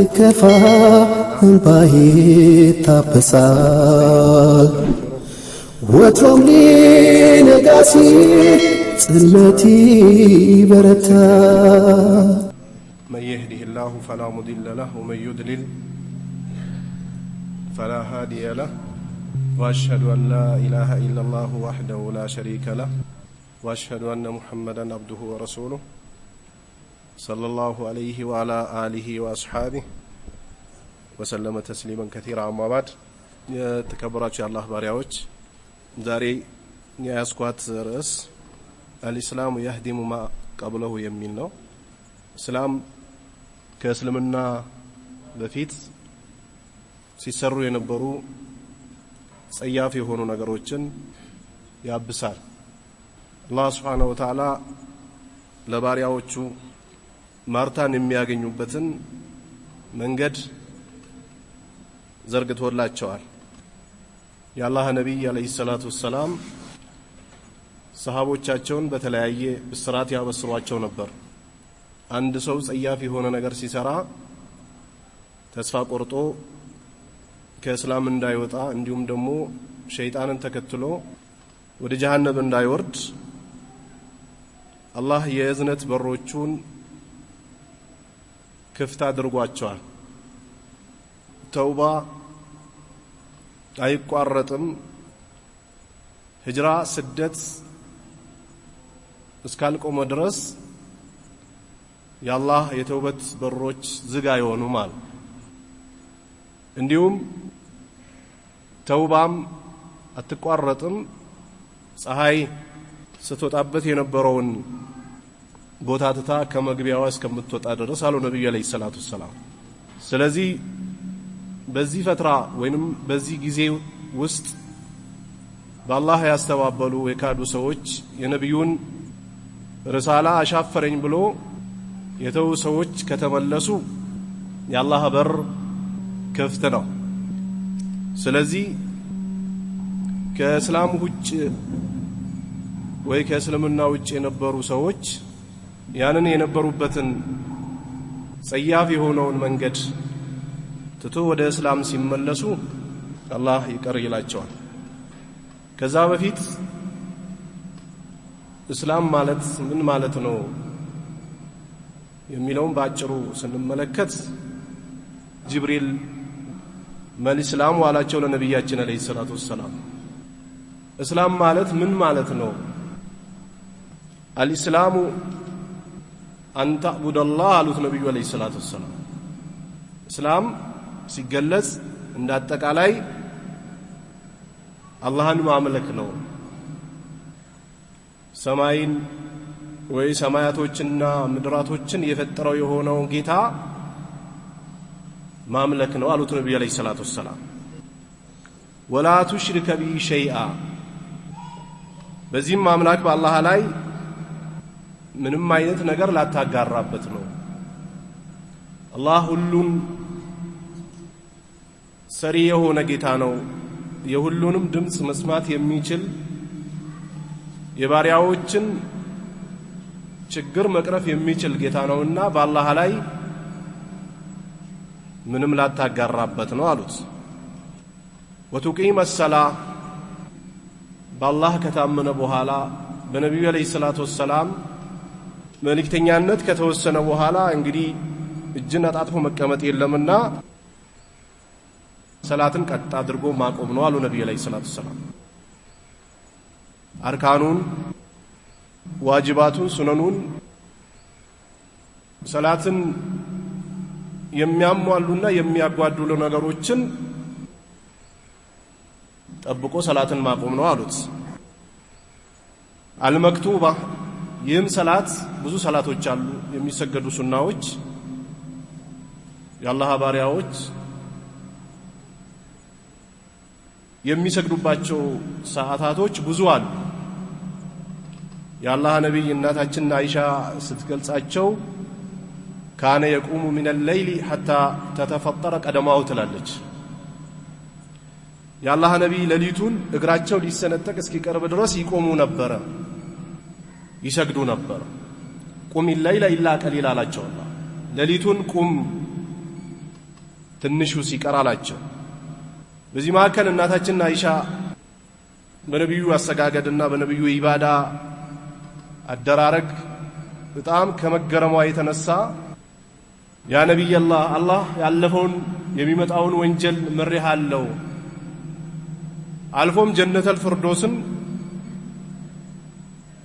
አትከፋ እንባዬ ታበሳል ወትሮም ሊነጋ ሲል ጽልመቴ በረታ من يهده الله فلا مضل له ومن يضلل فلا هادي له وأشهد أن لا إله إلا الله وحده لا شريك له وأشهد أن محمدا عبده ورسوله صلى الله عليه وعلى آله وأصحابه وسلم تسليما كثيرا أما بعد تكبرات الله باريوج داري ياسكوات رأس الإسلام يهدم ما قبله يمينه إسلام كأسلمنا بفيت ሲሰሩ የነበሩ ጸያፍ የሆኑ ነገሮችን ያብሳል አላህ Subhanahu Wa Ta'ala ለባሪያዎቹ ማርታን የሚያገኙበትን መንገድ ዘርግቶላቸዋል የአላህ ነብይ አለይሂ ሰላቱ ወሰለም ሰሃቦቻቸውን በተለያየ ብስራት ያበስሯቸው ነበር አንድ ሰው ጸያፍ የሆነ ነገር ሲሰራ ተስፋ ቆርጦ ከእስላም እንዳይወጣ እንዲሁም ደግሞ ሸይጣንን ተከትሎ ወደ ጀሃነም እንዳይወርድ አላህ የእዝነት በሮቹን ክፍት አድርጓቸዋል ተውባ አይቋረጥም ሂጅራ ስደት እስካልቆመ ድረስ የአላህ የተውበት በሮች ዝግ አይሆኑም ማለት እንዲሁም ተውባም አትቋረጥም ፀሐይ ስትወጣበት የነበረውን ቦታ ትታ ከመግቢያዋ እስከምትወጣ ድረስ አሉ ነብዩ አለይሂ ሰላቱ ሰላም ስለዚህ በዚህ ፈትራ ወይንም በዚህ ጊዜ ውስጥ በአላህ ያስተባበሉ የካዱ ሰዎች የነብዩን ርሳላ አሻፈረኝ ብሎ የተው ሰዎች ከተመለሱ የአላህ በር ክፍት ነው ስለዚህ ከእስላም ውጭ ወይ ከእስልምና ውጭ የነበሩ ሰዎች ያንን የነበሩበትን ጸያፍ የሆነውን መንገድ ትቶ ወደ እስላም ሲመለሱ አላህ ይቅር ይላቸዋል ከዛ በፊት እስላም ማለት ምን ማለት ነው የሚለውን ባጭሩ ስንመለከት ጅብሪል ማል እስላም ዋላቸው ለነብያችን አለይሂ ሰላቱ ወሰለም እስላም ማለት ምን ማለት ነው አልኢስላሙ አን ተዕቡደላህ አሉት ነብዩ አለይሂ ሰላቱ ወሰለም እስላም ሲገለጽ እንዳጠቃላይ አላህን ማምለክ ነው ሰማይን ወይ ሰማያቶችና ምድራቶችን የፈጠረው የሆነው ጌታ ማምለክ ነው አሉት ነብዩ አለይሂ ሰላቱ ወሰለም ወላ ቱሽሪከ ቢ ሸይአ በዚህም አምላክ በአላህ ላይ ምንም አይነት ነገር ላታጋራበት ነው አላህ ሁሉን ሰሪ የሆነ ጌታ ነው የሁሉንም ድምጽ መስማት የሚችል የባሪያዎችን ችግር መቅረፍ የሚችል ጌታ ነውና በአላህ ላይ ምንም ላታጋራበት ነው አሉት ወቱቂም الصلاه በአላህ ከታመነ በኋላ በነብዩ አለይሂ ሰላቱ ወሰለም መልእክተኛነት ከተወሰነ በኋላ እንግዲህ እጅን አጣጥፎ መቀመጥ የለምና ሰላትን ቀጥ አድርጎ ማቆም ነው አሉ ነብዩ አለይሂ ሰላቱ ወሰለም አርካኑን ዋጅባቱን ሱነኑን ሰላትን የሚያሟሉና የሚያጓዱሉ ነገሮችን ጠብቆ ሰላትን ማቆም ነው አሉት አልመክቱባ ይህም ሰላት ብዙ ሰላቶች አሉ የሚሰገዱ ሱናዎች የአላህ ባሪያዎች የሚሰግዱባቸው ሰዓታቶች ብዙ አሉ የአላህ ነብይ እናታችን አይሻ ስትገልጻቸው ካነ የቁሙ من الليل حتى تتفطر قدمه ትላለች የአላህ ነብይ ሌሊቱን እግራቸው ሊሰነጠቅ እስኪቀርብ ድረስ ይቆሙ ነበር ይሰግዱ ነበር ቁም الليل الا قليلا አላቸው ሌሊቱን ቁም ትንሹ ሲቀር አላቸው። በዚህ መካከል እናታችን አይሻ በነብዩ አሰጋገድና በነብዩ ኢባዳ አደራረግ በጣም ከመገረሟ የተነሳ ያ ነብይ አላህ ያለፈውን የሚመጣውን ወንጀል ምሬሃለሁ አልፎም ጀነተል ፍርዶስን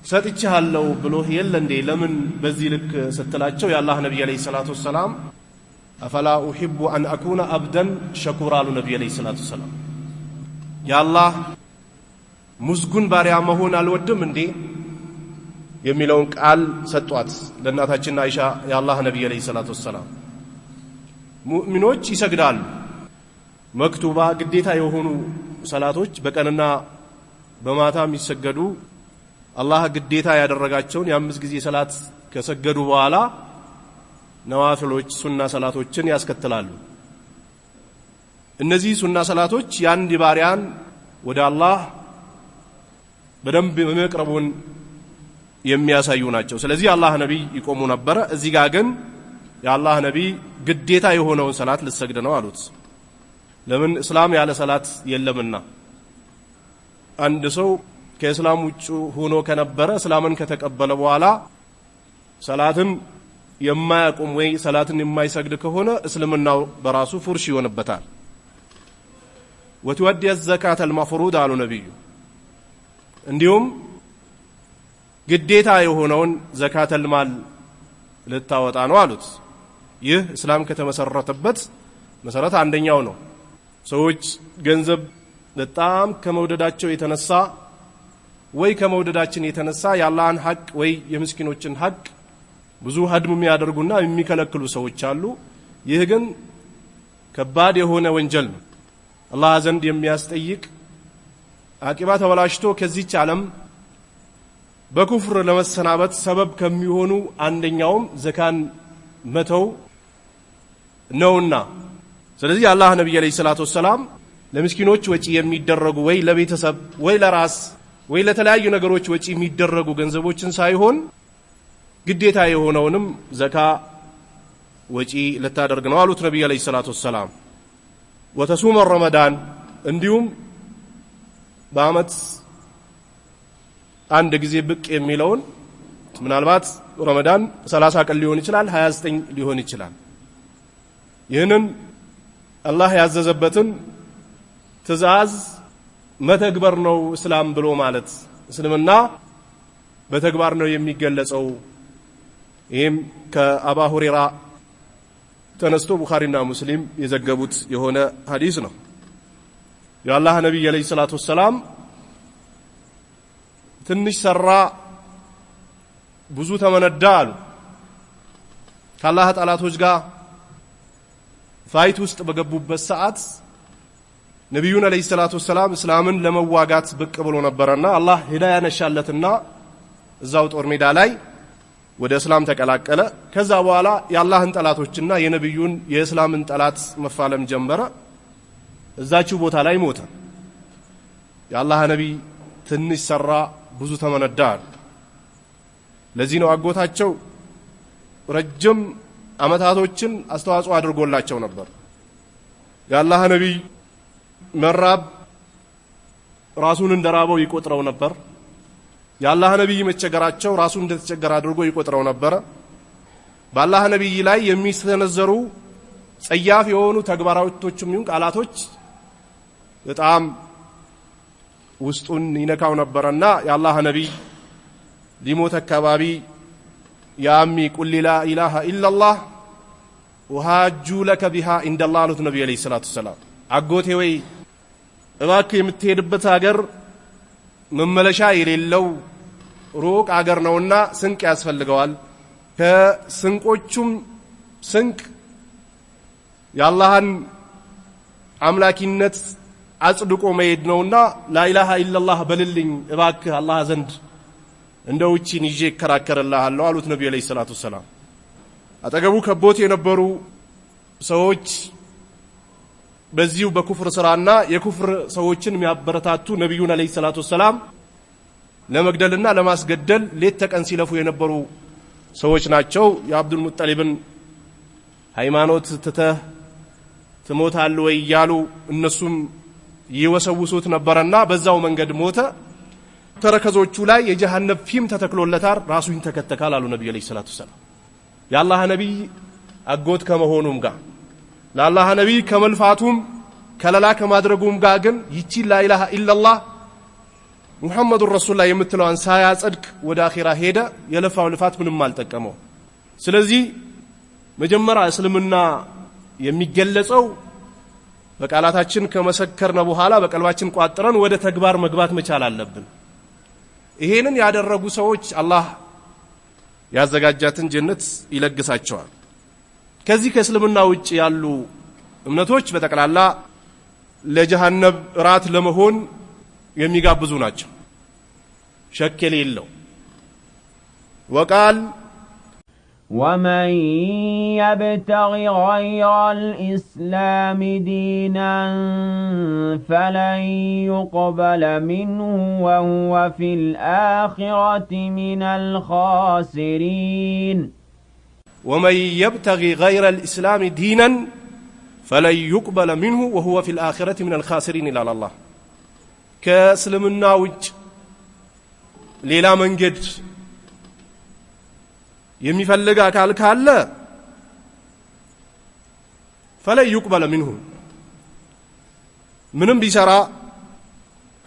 ሰጥቻለሁ ብሎ የለ እንዴ ለምን በዚህ ልክ ስትላቸው የአላህ ነብይ አለይሂ ሰላቱ ወሰላም አፈላ ኡሂቡ አን አኩነ አብደን ሸኩራ አሉ ነብይ አለይሂ ሰላቱ ወሰላም ያአላህ ሙስጉን ባሪያ መሆን አልወድም እንዴ የሚለውን ቃል ሰጧት ለእናታችን አይሻ የአላህ ነብይ አለይሂ ሰላቱ ወሰላም። ሙእሚኖች ይሰግዳሉ መክቱባ ግዴታ የሆኑ ሰላቶች በቀንና በማታ የሚሰገዱ አላህ ግዴታ ያደረጋቸውን የአምስት ጊዜ ሰላት ከሰገዱ በኋላ ነዋፊሎች ሱና ሰላቶችን ያስከትላሉ። እነዚህ ሱና ሰላቶች የአንድ ባሪያን ወደ አላህ በደንብ መቅረቡን የሚያሳዩ ናቸው። ስለዚህ አላህ ነብይ ይቆሙ ነበር። እዚህ ጋር ግን የአላህ ነብይ ግዴታ የሆነውን ሰላት ልሰግድ ነው አሉት። ለምን እስላም ያለ ሰላት የለምና አንድ ሰው ከእስላም ውጭ ሆኖ ከነበረ እስላምን ከተቀበለ በኋላ ሰላትን የማያቆም ወይ ሰላትን የማይሰግድ ከሆነ እስልምናው በራሱ ፉርሽ ይሆንበታል። ወትወዲ الزكاه المفروض አሉ ነብዩ እንዲሁም ግዴታ የሆነውን ዘካተል ማል ልታወጣ ነው አሉት። ይህ እስላም ከተመሰረተበት መሰረት አንደኛው ነው። ሰዎች ገንዘብ በጣም ከመውደዳቸው የተነሳ ወይ ከመውደዳችን የተነሳ የአላህን ሐቅ ወይ የምስኪኖችን ሐቅ ብዙ ሀድም የሚያደርጉና የሚከለክሉ ሰዎች አሉ። ይህ ግን ከባድ የሆነ ወንጀል ነው። አላህ ዘንድ የሚያስጠይቅ አቂባ ተበላሽቶ ከዚህች ዓለም በኩፍር ለመሰናበት ሰበብ ከሚሆኑ አንደኛውም ዘካን መተው ነውና ስለዚህ አላህ ነብይ አለይሂ ሰላቱ ወሰላም ለምስኪኖች ወጪ የሚደረጉ ወይ ለቤተሰብ ወይ ለራስ ወይ ለተለያዩ ነገሮች ወጪ የሚደረጉ ገንዘቦችን ሳይሆን ግዴታ የሆነውንም ዘካ ወጪ ልታደርግ ነው አሉት ነብዩ አለይሂ ሰላቱ ወሰላም። ወተሱመ ረመዳን እንዲሁም በአመት አንድ ጊዜ ብቅ የሚለውን ምናልባት ረመዳን 30 ቀን ሊሆን ይችላል 29 ሊሆን ይችላል። ይህንን አላህ ያዘዘበትን ትእዛዝ መተግበር ነው እስላም ብሎ ማለት እስልምና በተግባር ነው የሚገለጸው። ይህም ከአባ ሁረይራ ተነስቶ ቡኻሪና ሙስሊም የዘገቡት የሆነ ሐዲስ ነው። የአላህ ነብይ አለይሂ ሰላቱ ወሰላም ትንሽ ሰራ ብዙ ተመነዳ አሉ። ከአላህ ጠላቶች ጋር ፋይት ውስጥ በገቡበት ሰዓት ነብዩን አለይሂ ሰላቱ ወሰላም እስላምን ለመዋጋት ብቅ ብሎ ነበርና አላህ ሂዳያ ነሻለትና እዛው ጦር ሜዳ ላይ ወደ እስላም ተቀላቀለ። ከዛ በኋላ የአላህን ጠላቶችና የነብዩን የእስላምን ጠላት መፋለም ጀመረ። እዛችው ቦታ ላይ ሞተ። የአላህ ነብይ ትንሽ ሰራ ብዙ ተመነዳ። ለዚህ ነው አጎታቸው ረጅም አመታቶችን አስተዋጽኦ አድርጎላቸው ነበር። የአላህ ነብይ መራብ ራሱን እንደራበው ይቆጥረው ነበር። የአላህ ነብይ መቸገራቸው ራሱን እንደተቸገረ አድርጎ ይቆጥረው ነበር። በአላህ ነብይ ላይ የሚሰነዘሩ ጸያፍ የሆኑ ተግባራቶችም ይሁን ቃላቶች በጣም ውስጡን ይነካው ነበርና የአላህ ነብይ ሊሞት አካባቢ ያሚ ቁል ላ ኢላሃ ኢላላህ ወሃጁ ለከ ቢሃ ኢንደላህ አሉት ነብዩ አለይሂ ሰላቱ ወሰላም። አጎቴ ወይ እባክህ የምትሄድበት ሀገር መመለሻ የሌለው ሩቅ ሀገር ነውና ስንቅ ያስፈልገዋል። ከስንቆቹም ስንቅ የአላህን አምላኪነት አጽድቆ መሄድ ነውና ላኢላሃ ኢላላህ በልልኝ እባክህ አላህ ዘንድ እንደው እቺን ይዤ እከራከርልሃለሁ አሉት ነብዩ አለይሂ ሰላቱ ወሰላም። አጠገቡ ከቦት የነበሩ ሰዎች በዚሁ በኩፍር ስራና የኩፍር ሰዎችን የሚያበረታቱ ነብዩን አለይሂ ሰላቱ ወሰላም ለመግደልና ለማስገደል ሌት ተቀን ሲለፉ የነበሩ ሰዎች ናቸው። የአብዱል ሙጠሊብን ሃይማኖት ትተህ ትሞታለህ ወይ ያሉ እነሱም ይወሰውሱት ነበርና በዛው መንገድ ሞተ። ተረከዞቹ ላይ የጀሃነም ፊም ተተክሎለታል፣ ራሱ ይንተከተካል አሉ ነብዩ አለይሂ ሰላቱ ሰላም። የአላህ ነብይ አጎት ከመሆኑም ጋር ለአላህ ነብይ ከመልፋቱም ከለላ ከማድረጉም ጋር ግን ይቺ ላኢላሃ ኢላላህ ሙሐመዱር ረሱሉላህ የምትለዋን ሳያጸድቅ ወደ አኺራ ሄደ። የለፋው ልፋት ምንም አልጠቀመው። ስለዚህ መጀመሪያ እስልምና የሚገለጸው በቃላታችን ከመሰከርነ በኋላ በቀልባችን ቋጥረን ወደ ተግባር መግባት መቻል አለብን። ይሄንን ያደረጉ ሰዎች አላህ ያዘጋጃትን ጀነት ይለግሳቸዋል። ከዚህ ከእስልምና ውጭ ያሉ እምነቶች በተቀላላ ለጀሃነም ራት ለመሆን የሚጋብዙ ናቸው፣ ሸክ የሌለው። ወቃል ومن يبتغ غير الإسلام دينا فلن يقبل منه وهو في الآخرة من الخاسرين. ومن يبتغي غير الإسلام دينا فلن يقبل منه وهو في الآخرة من الخاسرين إلى الله. كسلمنا وج ليلا منجد የሚፈልግ አካል ካለ فلن يقبل منه ምንም ቢሰራ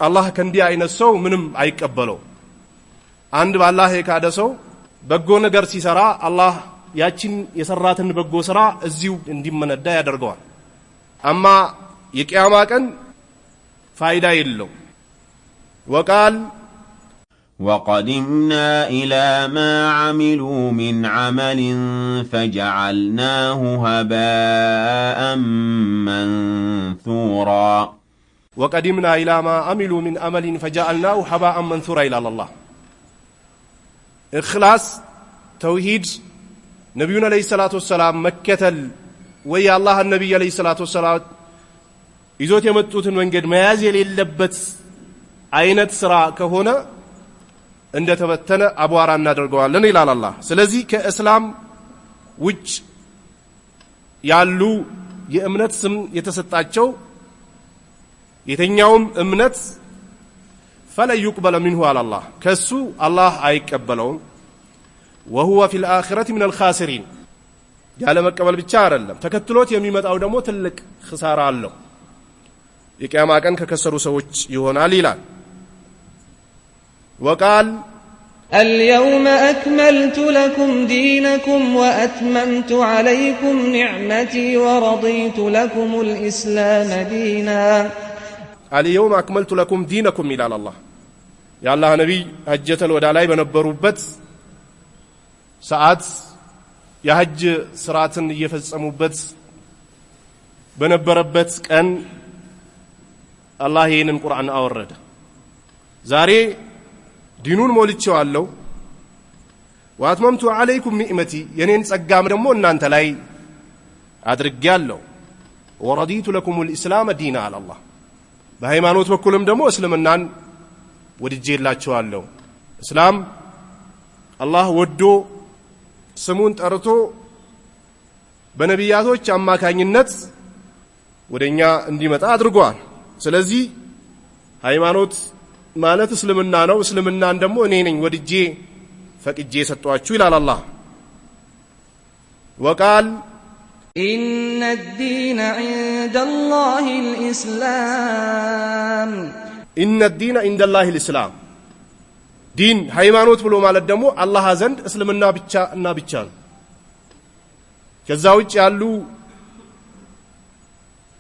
አላህ ከእንዲህ አይነት ሰው ምንም አይቀበለው። አንድ በአላህ የካደ ሰው በጎ ነገር ሲሰራ አላህ ያችን የሰራትን በጎ ስራ እዚሁ እንዲመነዳ ያደርገዋል። አማ የቂያማ ቀን ፋይዳ የለው። ወቃል وقدمنا إلى ما عملوا من عمل فجعلناه هباء منثورا. وقدمنا إلى ما عملوا من عمل فجعلناه هباء منثورا إلى الله. إخلاص توحيد نبينا عليه الصلاة والسلام مكتل ويا الله النبي عليه الصلاة والسلام ይዞት የመጡትን መንገድ መያዝ የሌለበት አይነት ስራ ከሆነ እንደ ተበተነ አቧራ እናደርገዋለን ይላል አላህ። ስለዚህ ከእስላም ውጭ ያሉ የእምነት ስም የተሰጣቸው የተኛውም እምነት فلن يقبل منه على الله ከሱ አላህ አይቀበለውም። وهو في الآخرة من الخاسرين ያለ መቀበል ብቻ አይደለም ተከትሎት የሚመጣው ደግሞ ትልቅ ኺሳራ አለው። የቂያማ ቀን ከከሰሩ ሰዎች ይሆናል ይላል። وقال اليوم أكملت لكم دينكم وأتممت عليكم نعمتي ورضيت لكم الإسلام دينا. اليوم أكملت لكم دينكم إلى الله. يا الله نبي حجة الوداع ላይ በነበሩበት ሰዓት የሐጅ ስርዓትን እየፈጸሙበት በነበረበት ቀን አላህ ይህንን ቁርአን አወረደ። ዛሬ ዲኑን ሞልቼዋለሁ ወአትመምቱ አለይኩም ኒዕመቲ የኔን ጸጋም ደግሞ እናንተ ላይ አድርጌያለሁ። ወረዲቱ ለኩም الاسلام ዲና አለ አላህ። በሃይማኖት በኩልም ደግሞ እስልምናን ወድጄላችኋለሁ። እስላም አላህ ወዶ ስሙን ጠርቶ በነቢያቶች አማካኝነት ወደኛ እንዲመጣ አድርጓል። ስለዚህ ሃይማኖት ማለት እስልምና ነው። እስልምናን ደግሞ እኔ ነኝ ወድጄ ፈቅጄ ሰጧችሁ ይላል አላህ። ወቃል إن الدين عند الله الإسلام. إن الدين عند الله الإسلام. ዲን ሃይማኖት ብሎ ማለት ደግሞ አላህ ዘንድ እስልምና ብቻ እና ብቻ ነው። ከዛ ውጭ ያሉ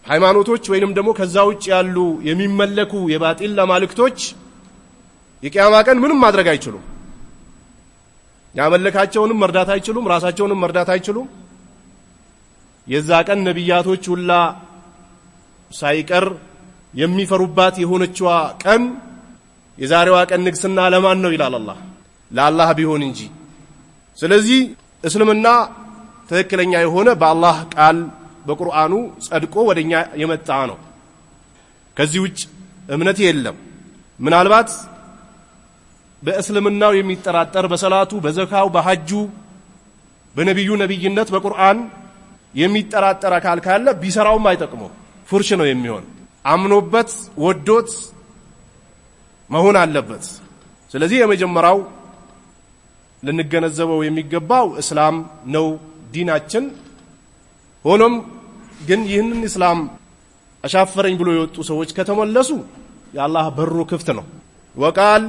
ሃይማኖቶች ወይንም ደግሞ ከዛ ውጭ ያሉ የሚመለኩ የባጢል አማልክቶች የቂያማ ቀን ምንም ማድረግ አይችሉም። ያመለካቸውንም መርዳት አይችሉም፣ ራሳቸውንም መርዳት አይችሉም። የዛ ቀን ነቢያቶች ሁላ ሳይቀር የሚፈሩባት የሆነችዋ ቀን የዛሬዋ ቀን ንግስና ለማን ነው ይላል አላህ? ለአላህ ቢሆን እንጂ። ስለዚህ እስልምና ትክክለኛ የሆነ በአላህ ቃል በቁርአኑ ጸድቆ ወደኛ የመጣ ነው። ከዚህ ውጭ እምነት የለም። ምናልባት በእስልምናው የሚጠራጠር በሰላቱ፣ በዘካው፣ በሐጁ፣ በነቢዩ ነቢይነት፣ በቁርአን የሚጠራጠር አካል ካለ ቢሰራውም አይጠቅመው ፉርሽ ነው የሚሆን አምኖበት ወዶት መሆን አለበት ስለዚህ የመጀመሪያው ልንገነዘበው የሚገባው እስላም ነው ዲናችን ሆኖም ግን ይህንን እስላም አሻፈረኝ ብሎ የወጡ ሰዎች ከተመለሱ የአላህ በሩ ክፍት ነው ወቃል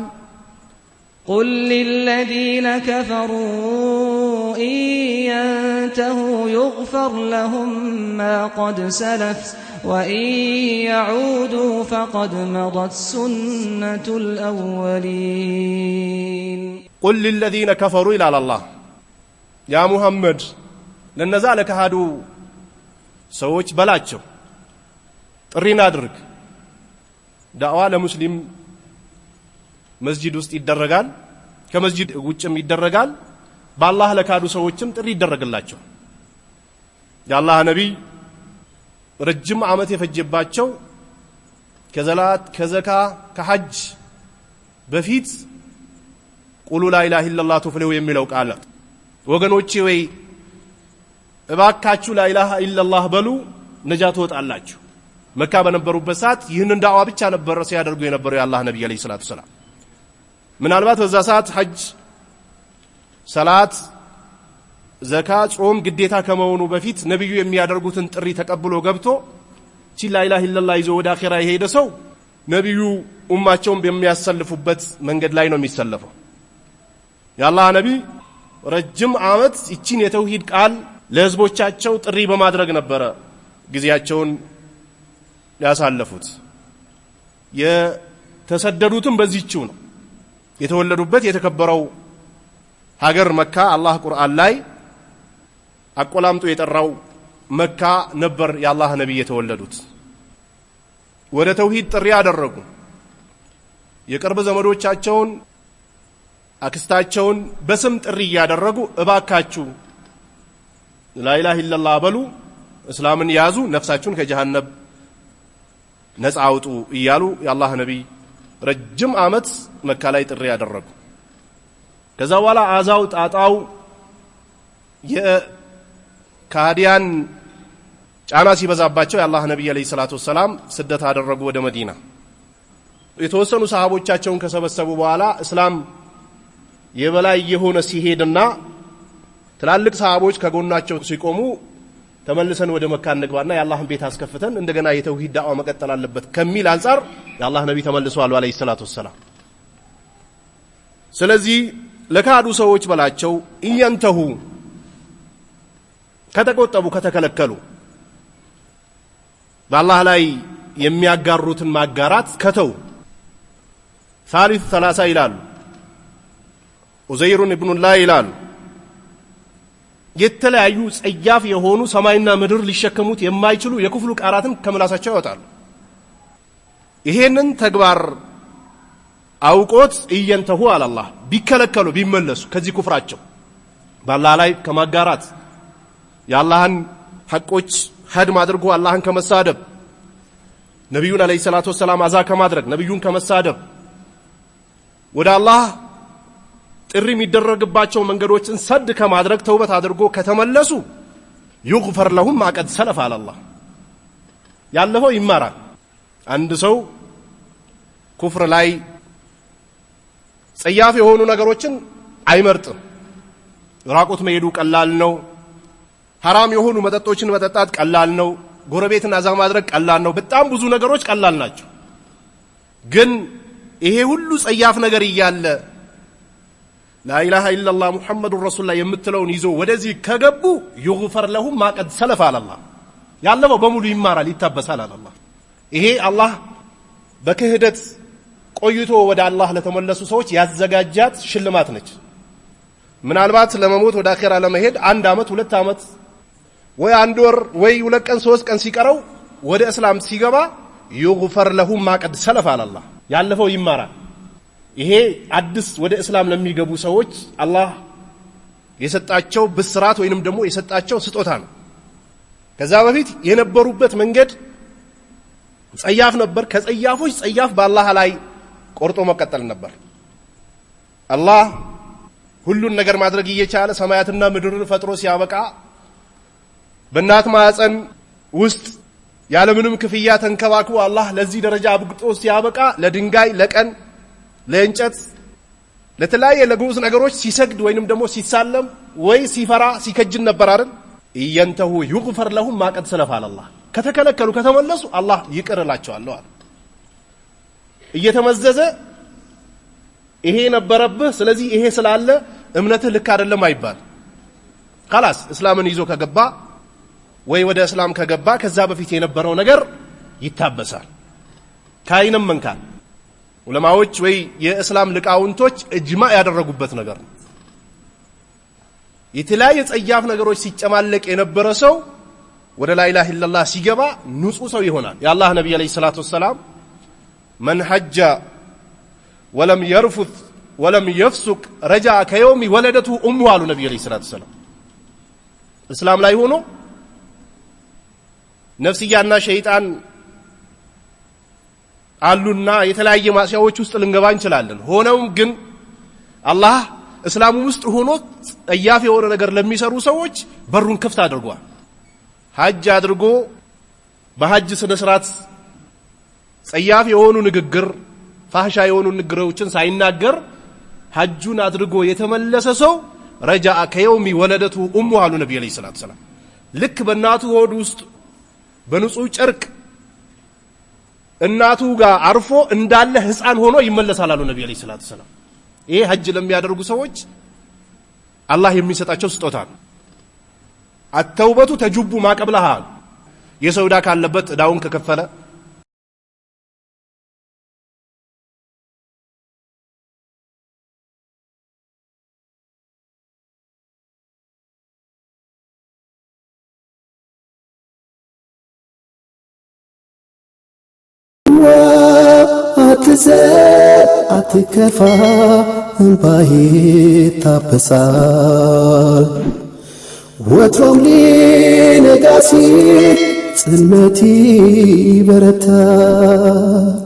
قل للذين كفروا إن ينتهوا يغفر لهم ما قد سلف وإن يعودوا فقد مضت سنة الأولين قل للذين كفروا إلى الله يا محمد لنزالك هادو سوچ بلاچو ጥሪና አድርግ ዳዕዋ ለሙስሊም መስጂድ ውስጥ ይደረጋል ከመስጂድ ውጭም ይደረጋል በአላህ ለካዱ ሰዎችም ጥሪ ይደረግላቸው የአላህ ነብይ ረጅም ዓመት የፈጀባቸው ከዘላት ከዘካ ከሐጅ በፊት ቁሉ ላ ኢላሃ ኢላላህ ተፍሊሁ የሚለው ቃል ወገኖቼ ወይ እባካችሁ ላ ኢላሃ ኢላላህ በሉ ነጃ ትወጣላችሁ መካ በነበሩበት ሰዓት ይህንን ዳዕዋ ብቻ ነበር ሲያደርጉ የነበረው የአላህ ነብይ አለይሂ ሰላቱ ሰላም ምናልባት በዛ ሰዓት ሐጅ ሰላት ዘካ ጾም ግዴታ ከመሆኑ በፊት ነብዩ የሚያደርጉትን ጥሪ ተቀብሎ ገብቶ ቺ ላ ኢላሃ ኢላላህ ይዞ ወደ አኺራ የሄደ ሰው ነብዩ ኡማቸውን በሚያሰልፉበት መንገድ ላይ ነው የሚሰለፈው የአላህ ነብይ ረጅም ዓመት እቺን የተውሂድ ቃል ለህዝቦቻቸው ጥሪ በማድረግ ነበር ግዚያቸውን ያሳለፉት የተሰደዱትም በዚህው ነው የተወለዱበት የተከበረው ሀገር መካ አላህ ቁርአን ላይ አቆላምጦ የጠራው መካ ነበር የአላህ ነብይ የተወለዱት ወደ ተውሂድ ጥሪ ያደረጉ የቅርብ ዘመዶቻቸውን አክስታቸውን በስም ጥሪ ያደረጉ እባካችሁ ላ ኢላሃ ኢላላህ በሉ እስላምን ያዙ ነፍሳችሁን ከጀሃነም ነፃ አውጡ እያሉ የአላህ ነብይ ረጅም ዓመት መካ ላይ ጥሪ ያደረጉ ከዛ በኋላ አዛው ጣጣው የካዲያን ጫና ሲበዛባቸው የአላህ ነብይ አለይሂ ሰላቱ ሰላም ስደት አደረጉ ወደ መዲና የተወሰኑ ሰሃቦቻቸውን ከሰበሰቡ በኋላ እስላም የበላይ የሆነ ሲሄድና ትላልቅ ሰሃቦች ከጎናቸው ሲቆሙ ተመልሰን ወደ መካ እንግባና የአላህን ቤት አስከፍተን እንደገና የተውሂድ ዳዕዋ መቀጠል አለበት ከሚል አንፃር የአላህ ነብይ ተመልሰዋል አለይሂ ሰላቱ ሰላም ስለዚህ ለካዱ ሰዎች በላቸው እየንተሁ ከተቆጠቡ ከተከለከሉ በአላህ ላይ የሚያጋሩትን ማጋራት ከተው ثالث ثلاثه ይላሉ ኡዘይር ኢብኑ ላህ ይላሉ የተለያዩ ጸያፍ የሆኑ ሰማይና ምድር ሊሸከሙት የማይችሉ የኩፍሩ ቃላትን ከመላሳቸው ያወጣሉ ይሄንን ተግባር አውቆት እየንተሁ አላህ ቢከለከሉ ቢመለሱ ከዚህ ኩፍራቸው በአላህ ላይ ከማጋራት የአላህን ሐቆች ሀድም አድርጎ አላህን ከመሳደብ ነብዩን አለይሂ ሰላቱ ሰላም አዛ ከማድረግ ነብዩን ከመሳደብ ወደ አላህ ጥሪ የሚደረግባቸው መንገዶችን ሰድ ከማድረግ ተውበት አድርጎ ከተመለሱ ይغفر لهم ما قد سلف على الله ያለፈው ይማራል አንድ ሰው ኩፍር ላይ ጸያፍ የሆኑ ነገሮችን አይመርጥም ራቆት መሄዱ ቀላል ነው حرام የሆኑ መጠጦችን መጠጣት ቀላል ነው ጎረቤትን አዛ ማድረግ ቀላል ነው በጣም ብዙ ነገሮች ቀላል ናቸው ግን ይሄ ሁሉ ጸያፍ ነገር ይያለ لا إله إلا الله محمد رسول الله የምትለውን ይዞ ወደዚህ ከገቡ يغفر لهم ما قد سلف على الله ያለፈው በሙሉ ይማራል ይታበሳል على الله ይሄ አላህ በክህደት ቆይቶ ወደ አላህ ለተመለሱ ሰዎች ያዘጋጃት ሽልማት ነች ምናልባት ለመሞት ወደ አኺራ ለመሄድ 1 አመት 2 አመት ወይ 1 ወር ወይ 2 ቀን 3 ቀን ሲቀረው ወደ እስላም ሲገባ يغفر لهم ما قد سلف على الله ያለፈው ይማራል ይሄ አዲስ ወደ እስላም ለሚገቡ ሰዎች አላህ የሰጣቸው ብስራት ወይንም ደግሞ የሰጣቸው ስጦታ ነው ከዛ በፊት የነበሩበት መንገድ ጸያፍ ነበር ከጸያፎች ጸያፍ በአላህ ላይ ቆርጦ መቀጠል ነበር አላህ ሁሉን ነገር ማድረግ እየቻለ ሰማያትና ምድርን ፈጥሮ ሲያበቃ በእናት ማህፀን ውስጥ ያለምንም ክፍያ ተንከባክቦ አላህ ለዚህ ደረጃ አብቅቶ ሲያበቃ ለድንጋይ ለቀን ለእንጨት ለተለያየ ለግዑዝ ነገሮች ሲሰግድ ወይንም ደግሞ ሲሳለም ወይ ሲፈራ ሲከጅን ነበር አይደል? እየንተሁ ይغفر لهم ما قد سلف على الله ከተከለከሉ ከተመለሱ አላህ ይቅርላቸዋል አለ። እየተመዘዘ ይሄ ነበረብህ ስለዚህ ይሄ ስላለ እምነትህ ልክ አይደለም አይባል። خلاص እስላምን ይዞ ከገባ ወይ ወደ እስላም ከገባ ከዛ በፊት የነበረው ነገር ይታበሳል። ካይንም መንካል ዑለማዎች ወይ የእስላም ሊቃውንቶች እጅማዕ ያደረጉበት ነገር ነው። የተለያየ ጸያፍ ነገሮች ሲጨማለቅ የነበረ ሰው ወደ ላ ኢላሃ ኢላላህ ሲገባ ንጹህ ሰው ይሆናል። የአላህ ነብይ አለይሂ ሰላቱ ወሰላም መን ሐጀ ወለም የርፉት ወለም የፍሱቅ ረጃ ከየውም ወለደቱ ኡሙ አሉ ነብይ አለይሂ ሰላቱ ወሰላም። እስላም ላይ ሆኖ ነፍስያና ሸይጣን አሉና የተለያየ ማስያዎች ውስጥ ልንገባ እንችላለን። ሆነውም ግን አላህ እስላም ውስጥ ሆኖ ጸያፍ የሆነ ነገር ለሚሰሩ ሰዎች በሩን ክፍት አድርጓል። ሐጅ አድርጎ በሐጅ ስነ ስርዓት ጸያፍ የሆኑ ንግግር ፋህሻ የሆኑ ንግግሮችን ሳይናገር ሐጁን አድርጎ የተመለሰ ሰው ረጃአ ከየውሚ ወለደቱ ኡሙ አሉ ነብዩ አለይሂ ሰላቱ ሰላም። ልክ በእናቱ ሆድ ውስጥ በንጹህ ጨርቅ እናቱ ጋር አርፎ እንዳለ ህፃን ሆኖ ይመለሳል አሉ ነብዩ አለይሂ ሰላቱ ሰላም። ይሄ ሐጅ ለሚያደርጉ ሰዎች አላህ የሚሰጣቸው ስጦታ ነው። አተውበቱ ተጁቡ ማቀብለሃ የሰው ዕዳ ካለበት ዕዳውን ከከፈለ አትዘን አትከፋ እንባዬ ታበሳል ወትሮም ሊነጋ ሲል ጽልመት ይበረታል